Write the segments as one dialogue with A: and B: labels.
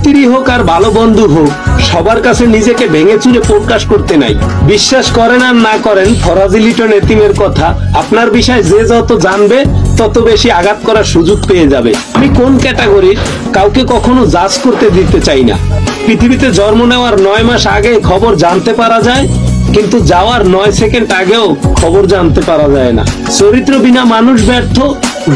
A: স্ত্রী হোক আর ভালো বন্ধু হোক, সবার কাছে নিজেকে ভেঙে চুরে প্রকাশ করতে নাই। বিশ্বাস করেন আর না করেন ফরাজি লিটন এতিমের কথা, আপনার বিষয় যে যত জানবে তত বেশি আঘাত করার সুযোগ পেয়ে যাবে। আমি কোন ক্যাটাগরির কাউকে কখনো জাজ করতে দিতে চাই না। পৃথিবীতে জন্ম নেওয়ার 9 মাস আগে খবর জানতে পারা যায়, কিন্তু যাওয়ার 9 সেকেন্ড আগেও খবর জানতে পারা যায় না। চরিত্র বিনা মানুষ ব্যর্থ,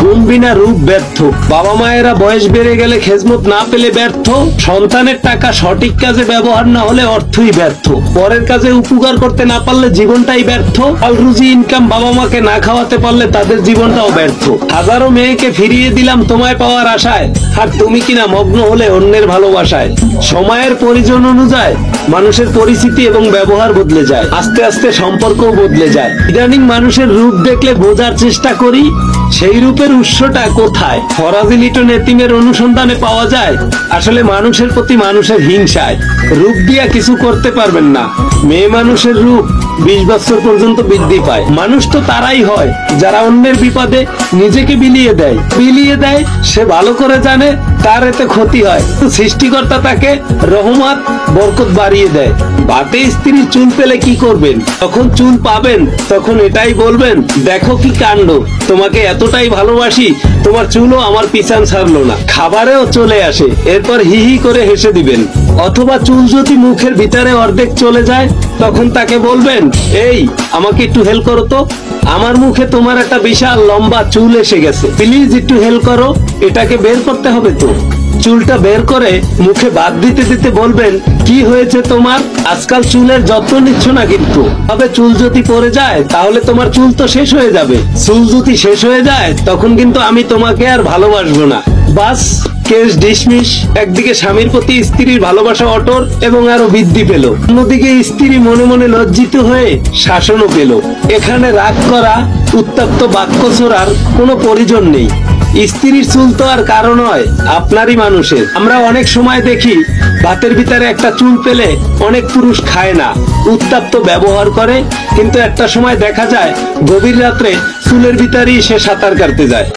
A: গুণ বিনা রূপ ব্যর্থ। বাবা মায়েরা বয়স বেড়ে গেলে খেজমত না পেলে ব্যর্থ। সন্তানের টাকা সঠিক কাজে ব্যবহার না হলে অর্থই ব্যর্থ। পরের কাজে উপকার করতে না পারলে জীবনটাই ব্যর্থ। আল রুজি ইনকাম বাবা মাকে না খাওয়াতে পারলে তাদের জীবনটাও ব্যর্থ। হাজারো মেয়েকে ফিরিয়ে দিলাম তোমায় পাওয়ার আশায়, আর তুমি কিনা মগ্ন হলে অন্যের ভালোবাসায়। সময়ের প্রয়োজন অনুযায়ী মানুষের পরিস্থিতি এবং ব্যবহার বদলে যায়, আস্তে আস্তে সম্পর্কও বদলে যায়। ইদানিং মানুষের রূপ দেখলে বোঝার চেষ্টা করি সেই রূপের উৎসটা কোথায়। ফরাজি লিটন এতিমের অনুসন্ধানে পাওয়া যায় আসলে মানুষের প্রতি মানুষের হিংসায়। রূপ দিয়া কিছু করতে পারবেন না। মেয়ে মানুষের রূপ 20 বছর পর্যন্ত বৃদ্ধি পায়। মানুষ তো তারাই হয় যারা অন্যের বিপদে নিজেকে বিলিয়ে দেয়। সে ভালো করে জানে তার এতে ক্ষতি হয়, সৃষ্টিকর্তা তাকে রহমত বরকত বাড়িয়ে দেয়। বাতে স্ত্রীর চুল পেলে কি করবেন? তখন চুল পাবেন তখন এটাই বলবেন, দেখো কি কাণ্ড, তোমাকে এতটাই ভালোবাসি, তোমার চুলও আমার পিছান ছাড়লো না। খাবারেও চলে আসে, এরপর হি হি করে হেসে দিবেন। অথবা চুল যদি মুখের ভিতরে অর্ধেক চলে যায় তখন তাকে বলবেন, এই আমাকে একটু হেল্প করো তো, আমার মুখে তোমার একটা বিশাল লম্বা চুল এসে গেছে, প্লিজ একটু হেল্প করো, এটাকে বের করতে হবে তো। চুলটা বের করে মুখে বাদ দিতে দিতে বলবেন, কি হয়েছে তোমার? আজকাল চুলের যত্ন নিচ্ছ না কিন্তু। তবে চুল যদি পড়ে যায় তাহলে তোমার চুল তো শেষ হয়ে যাবে। চুল যদি শেষ হয়ে যায় তখন কিন্তু আমি তোমাকে আর ভালোবাসবো না। বাস, কেস ডিসমিস। একদিকে স্বামীর প্রতি স্ত্রীর ভালোবাসা অটল এবং আরো বৃদ্ধি পেল, অন্যদিকে স্ত্রী মনে মনে লজ্জিত হয়ে শাসনও পেল। এখানে রাগ করা, উত্তপ্ত বাক্য ছোড়ার কোনো প্রয়োজন নেই। স্ত্রীর চুল তো আর কারণ নয়, আপনারই মানুষের। আমরা অনেক সময় দেখি ভাতের ভিতরে একটা চুল পেলে অনেক পুরুষ খায় না, উত্তপ্ত ব্যবহার করে, কিন্তু একটা সময় দেখা যায় গভীর রাত্রে চুলের ভিতরেই সে সাঁতার কাটতে যায়।